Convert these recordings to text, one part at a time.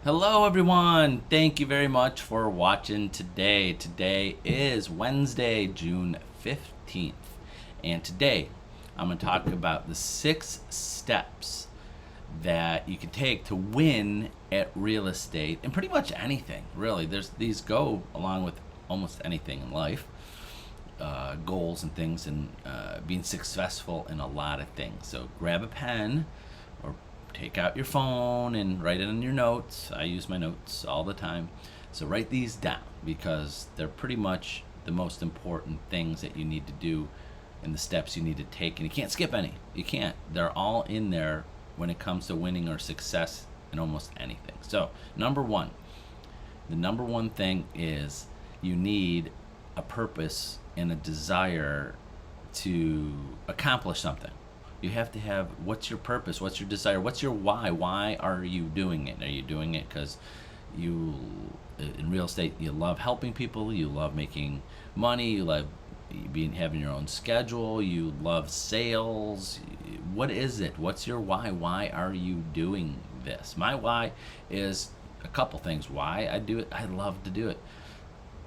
Hello, everyone. Thank you very much for watching today. Today is Wednesday, June 15th. And today I'm going to talk about the 6 steps that you can take to win at real estate and pretty much anything, really. These go along with almost anything in life. Goals and things, and being successful in a lot of things. So grab a pen or take out your phone and write it in your notes. I use my notes all the time. So write these down because they're pretty much the most important things that you need to do and the steps you need to take. And you can't skip any. You can't. They're all in there when it comes to winning or success in almost anything. So number one, the number one thing is you need a purpose and a desire to accomplish something. You have to have, what's your purpose, what's your desire, what's your why are you doing it? Are you doing it because you, in real estate, you love helping people, you love making money, you love having your own schedule, you love sales? What is it? What's your why are you doing this? My why is a couple things. Why I do it, I love to do it.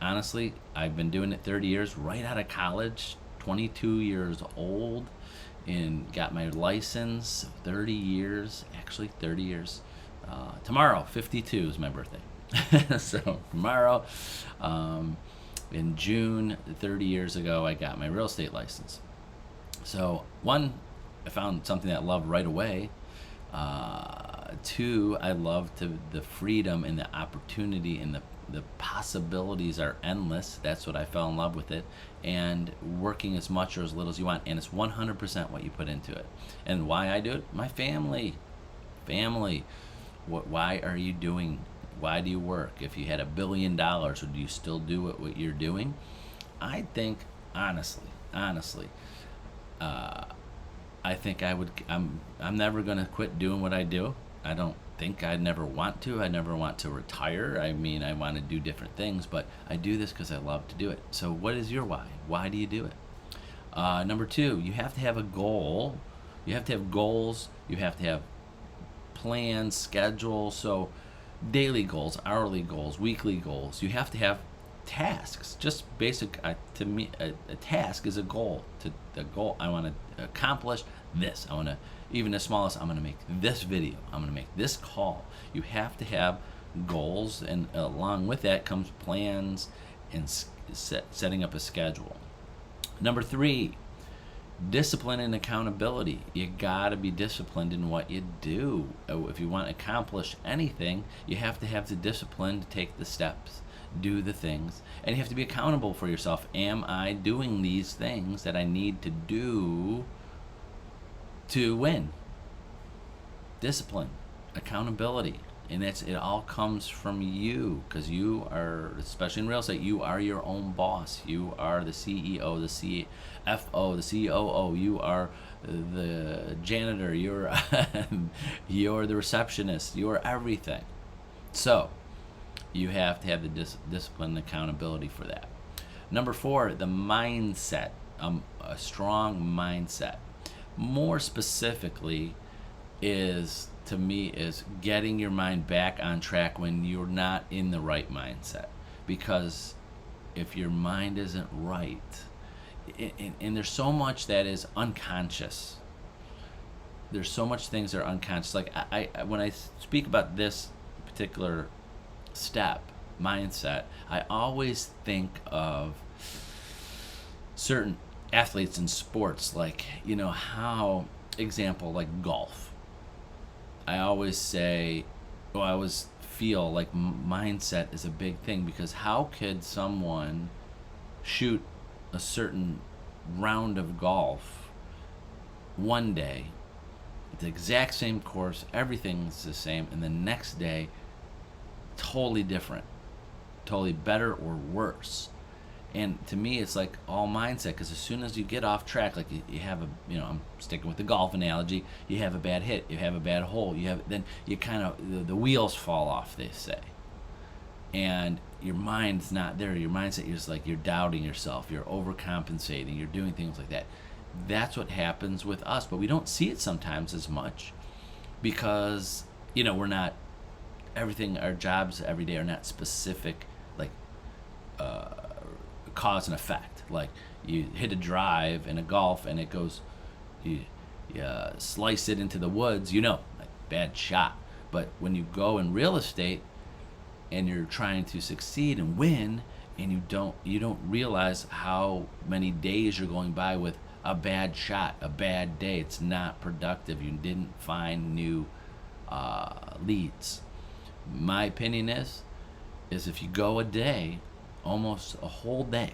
Honestly, I've been doing it 30 years, right out of college, 22 years old, and got my license. 30 years. Tomorrow, 52 is my birthday. So tomorrow, in June, 30 years ago, I got my real estate license. So one, I found something that I loved right away. Two, I loved the freedom and the opportunity and the possibilities are endless. That's what I fell in love with it. And working as much or as little as you want. And it's 100% what you put into it. And why I do it? My family. Why are you doing? Why do you work? If you had $1 billion, would you still do what you're doing? I think, honestly, I think I would. I'm never gonna quit doing what I do. I don't think I'd never want to. I never want to retire. I mean, I want to do different things, but I do this because I love to do it. So what is your why? Why do you do it? Number two, you have to have a goal. You have to have goals. You have to have plans, schedule. So daily goals, hourly goals, weekly goals. You have to have tasks. Just basic. To me, a task is a goal. The goal, I want to accomplish this. I want to, even as small as, I'm going to make this video. I'm going to make this call. You have to have goals, and along with that comes plans and setting up a schedule. Number three, discipline and accountability. You got to be disciplined in what you do. If you want to accomplish anything, you have to have the discipline to take the steps, do the things, and you have to be accountable for yourself. Am I doing these things that I need to do to win? Discipline, accountability, and it all comes from you, because you are, especially in real estate, you are your own boss. You are the CEO, the CFO, the COO. You are the janitor. You're the receptionist. You're everything. So you have to have the discipline and accountability for that. Number four, the mindset, a strong mindset. More specifically, is getting your mind back on track when you're not in the right mindset. Because if your mind isn't right, and there's so much that is unconscious. There's so much things that are unconscious. Like I when I speak about this particular step, mindset, I always think of certain athletes in sports, like, how, example, like golf. I always say, I always feel like mindset is a big thing, because how could someone shoot a certain round of golf one day, the exact same course, everything's the same, and the next day totally different, totally better or worse? And to me, it's like all mindset, because as soon as you get off track, like you have I'm sticking with the golf analogy, you have a bad hit, you have a bad hole, then you kind of, the wheels fall off, they say. And your mind's not there. Your mindset, you're just like, you're doubting yourself, you're overcompensating, you're doing things like that. That's what happens with us, but we don't see it sometimes as much because, we're not everything, our jobs every day are not specific, like cause and effect. Like you hit a drive in a golf and it goes, you slice it into the woods, like bad shot. But when you go in real estate and you're trying to succeed and win, and you don't realize how many days you're going by with a bad shot, a bad day. It's not productive. You didn't find new leads. My opinion is if you go a day, almost a whole day,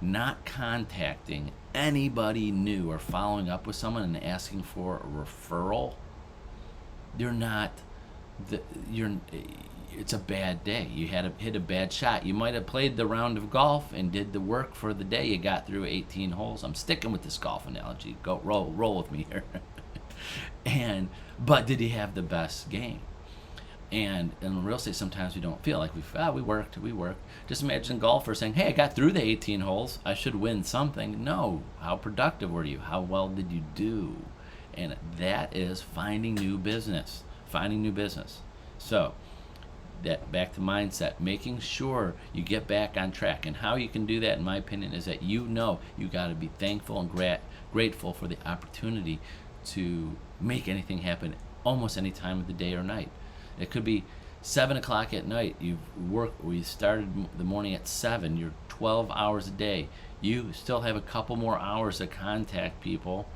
not contacting anybody new or following up with someone and asking for a referral, it's a bad day. You had hit a bad shot. You might have played the round of golf and did the work for the day. You got through 18 holes. I'm sticking with this golf analogy. Go roll with me here. But did he have the best game? And in real estate, sometimes we don't feel like we worked. Just imagine golfers saying, "Hey, I got through the 18 holes. I should win something." No. How productive were you? How well did you do? And that is finding new business. So, that back to mindset, making sure you get back on track. And how you can do that, in my opinion, is that you got to be thankful and grateful for the opportunity to make anything happen almost any time of the day or night. It could be 7 o'clock at night. We started the morning at 7. You're 12 hours a day. You still have a couple more hours to contact people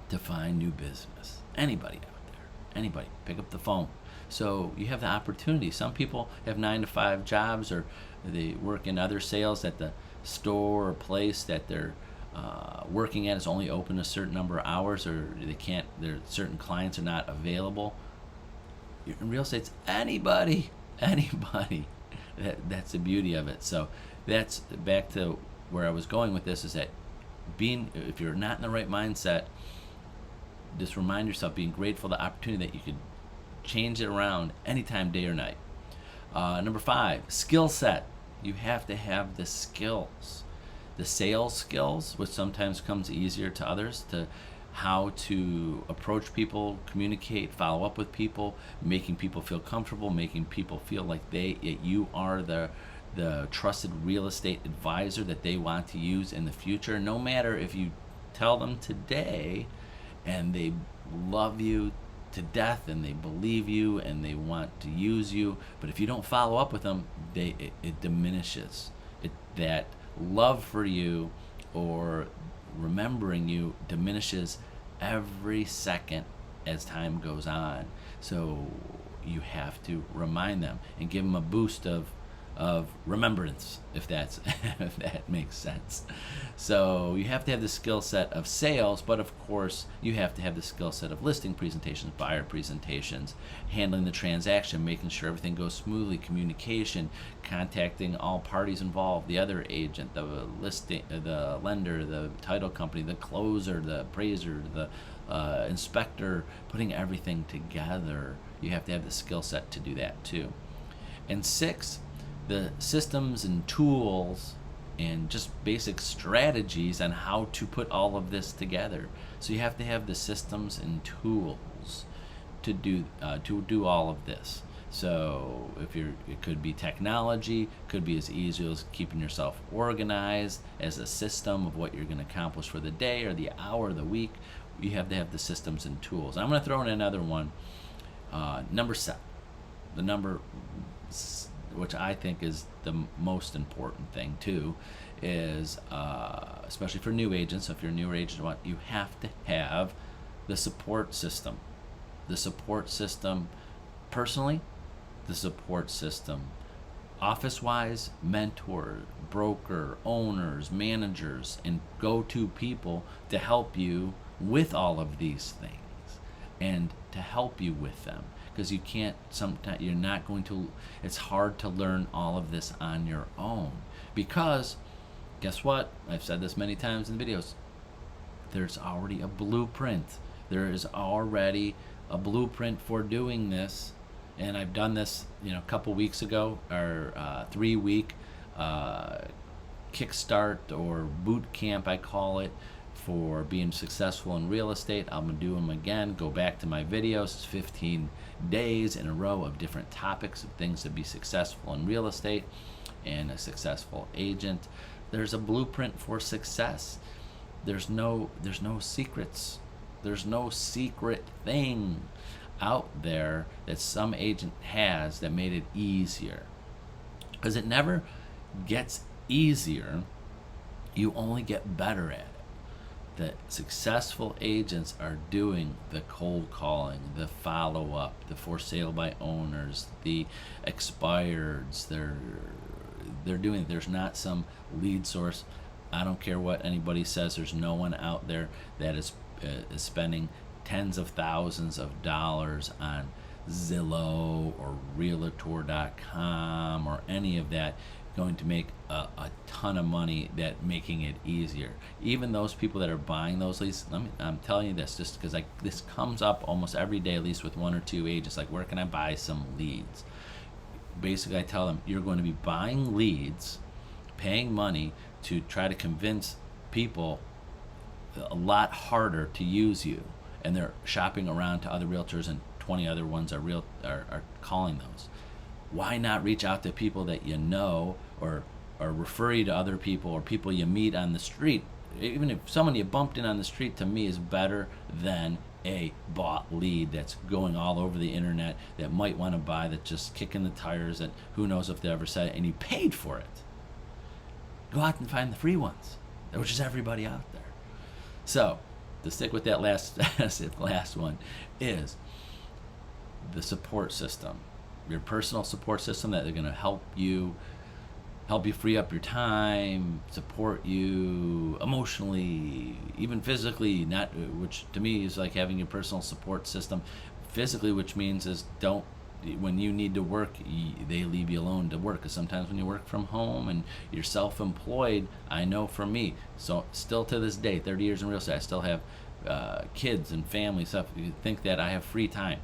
to find new business. Anybody out there. Anybody. Pick up the phone. So you have the opportunity. Some people have 9 to 5 jobs, or they work in other sales at the store or place that they're working at is only open a certain number of hours, or certain clients are not available. In real estate, it's anybody. That's the beauty of it. So that's back to where I was going with this, is that if you're not in the right mindset, just remind yourself, being grateful for the opportunity that you could change it around anytime, day or night. Number 5, skill set. You have to have the skills. The sales skills, which sometimes comes easier to others, to how to approach people, communicate, follow up with people, making people feel comfortable, making people feel like you are the trusted real estate advisor that they want to use in the future. No matter if you tell them today and they love you to death and they believe you and they want to use you, but if you don't follow up with them, it diminishes. That love for you or remembering you diminishes every second as time goes on. So you have to remind them and give them a boost of remembrance, if that makes sense. So you have to have the skill set of sales, but of course you have to have the skill set of listing presentations, buyer presentations, handling the transaction, making sure everything goes smoothly, communication, contacting all parties involved, the other agent, the lender, the title company, the closer, the appraiser, the inspector, putting everything together. You have to have the skill set to do that too. And 6, the systems and tools and just basic strategies on how to put all of this together. So you have to have the systems and tools to do all of this. So it could be technology, could be as easy as keeping yourself organized as a system of what you're going to accomplish for the day or the hour or the week. You have to have the systems and tools. I'm going to throw in another one, number 7. The number, which I think is the most important thing too, is especially for new agents. So if you're a newer agent, you have to have the support system. The support system personally, the support system office-wise, mentor, broker, owners, managers, and go-to people to help you with all of these things and to help you with them. Because you can't, sometimes you're not going to, it's hard to learn all of this on your own. Because, guess what? I've said this many times in videos. There's already a blueprint. There is already a blueprint for doing this. And I've done this, a couple weeks ago, our 3-week kickstart or boot camp, I call it, for being successful in real estate. I'm going to do them again. Go back to my videos. It's 15 days in a row of different topics of things to be successful in real estate and a successful agent. There's a blueprint for success. There's no secrets. There's no secret thing out there that some agent has that made it easier. Because it never gets easier. You only get better at it. The successful agents are doing the cold calling, the follow-up, the for sale by owners, the expireds. They're doing it. There's not some lead source. I don't care what anybody says. There's no one out there that is spending tens of thousands of dollars on Zillow or Realtor.com or any of that going to make a ton of money that making it easier. Even those people that are buying those leads, I'm telling you this just because this comes up almost every day, at least with one or two agents, like, where can I buy some leads? Basically, I tell them, you're going to be buying leads, paying money to try to convince people a lot harder to use you, and they're shopping around to other realtors, and 20 other ones are calling those. Why not reach out to people that you know, or refer you to other people, or people you meet on the street? Even if someone you bumped in on the street, to me, is better than a bought lead that's going all over the internet that might want to buy, that's just kicking the tires, that who knows if they ever said it, and you paid for it. Go out and find the free ones, which is everybody out there. So, to stick with that last one, is the support system. Your personal support system that they're going to help you free up your time, support you emotionally, even physically, which to me is like having your personal support system physically, which means is when you need to work, they leave you alone to work. Because sometimes when you work from home and you're self-employed, I know for me, so still to this day, 30 years in real estate, I still have kids and family stuff. You think that I have free time.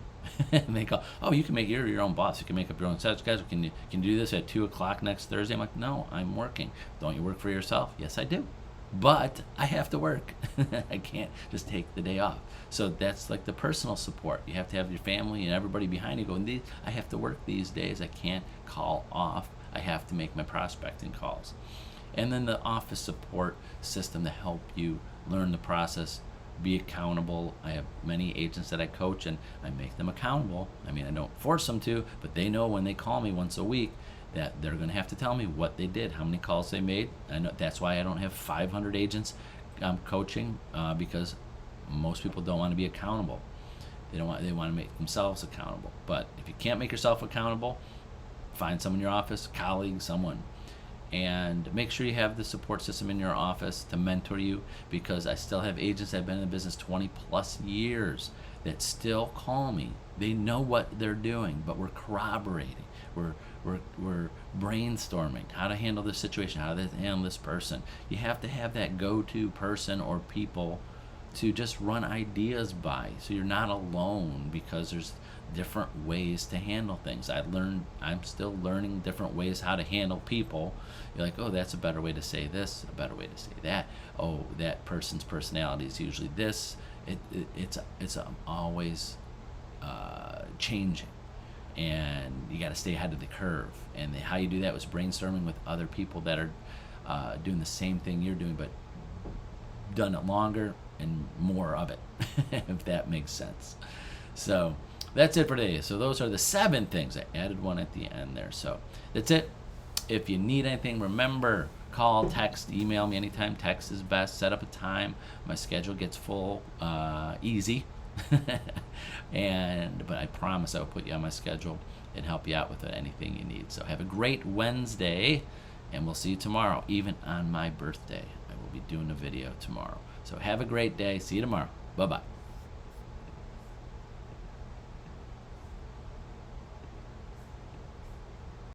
And they go, oh, you can make your own boss. You can make up your own schedule. Can you do this at 2 o'clock next Thursday? I'm like, no, I'm working. Don't you work for yourself? Yes, I do. But I have to work. I can't just take the day off. So that's like the personal support. You have to have your family and everybody behind you going, I have to work these days. I can't call off. I have to make my prospecting calls. And then the office support system to help you learn the process, be accountable. I have many agents that I coach, and I make them accountable. I mean, I don't force them to, but they know when they call me once a week that they're going to have to tell me what they did, how many calls they made. I know that's why I don't have 500 agents coaching, because most people don't want to be accountable. They want to make themselves accountable. But if you can't make yourself accountable, find someone in your office, colleague, someone. And make sure you have the support system in your office to mentor you, because I still have agents that have been in the business 20 plus years that still call me. They know what they're doing, but we're corroborating. We're brainstorming how to handle this situation, how to handle this person. You have to have that go-to person or people to just run ideas by, so you're not alone, because there's different ways to handle things. I'm still learning different ways how to handle people. You're like, oh, that's a better way to say this, a better way to say that. Oh, that person's personality is usually this. It's always changing, and you got to stay ahead of the curve. And how you do that was brainstorming with other people that are doing the same thing you're doing, but done it longer and more of it, if that makes sense. So that's it for today. So those are the 7 things. I added one at the end there. So that's it. If you need anything, remember, call, text, email me anytime. Text is best. Set up a time. My schedule gets full easy. But I promise I will put you on my schedule and help you out with anything you need. So have a great Wednesday, and we'll see you tomorrow. Even on my birthday, I will be doing a video tomorrow. So have a great day. See you tomorrow. Bye-bye.